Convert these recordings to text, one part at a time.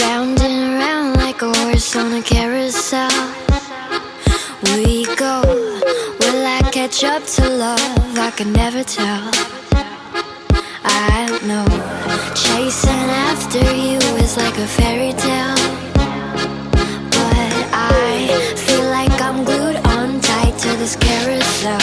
Round and round like a horse on a carousel we go. Will I catch up to love? I can never tell. I know chasing after you is like a fairy tale, but I feel like I'm glued on tight to this carousel.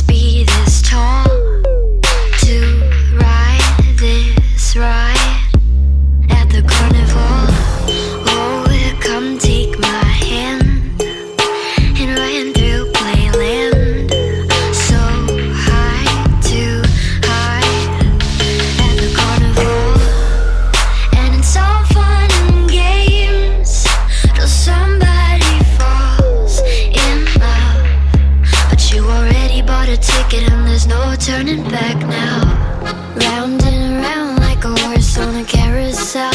Be this tall to ride this ride at the carnival. Oh, come take my hand and run through playland. So high to high at the carnival, and it's all fun and games till somebody falls in love, but you already bought a ticket and there's no turning back now. Round and round like a horse on a carousel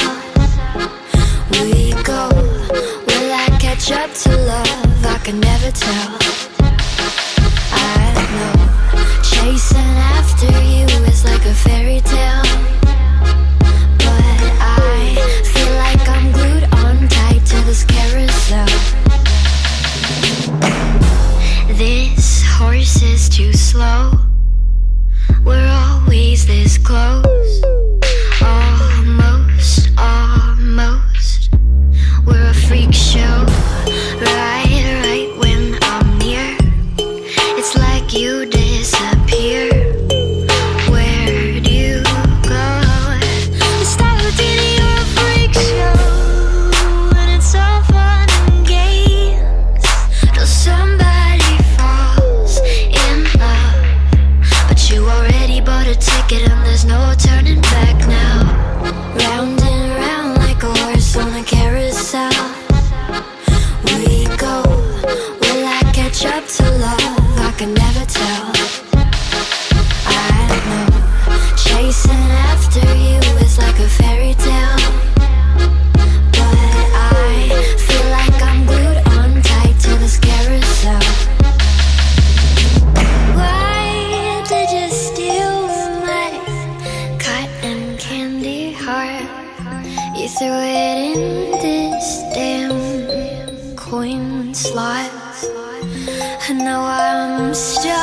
we go. Will I catch up to love? I can never tell. I know chasing after you is like a fairy tale, but I feel like I'm glued on tight to this carousel. This horse is too slow. We're always this close. Almost, almost. We're a freak show. Right when I'm near, it's like you disappear. Where do you go? It's like you're a freak show, and it's all fun and games till somebody falls in love, but you already bought a ticket and there's no turning back now. Round and round like a horse on a carousel we go. Will I catch up to love? I can never tell. I know chasing after you is like a fairy tale, but I feel like I'm glued on tight to this carousel. Why did you steal my cotton candy heart? You threw it in this damn coin slot, and now I'm stuck.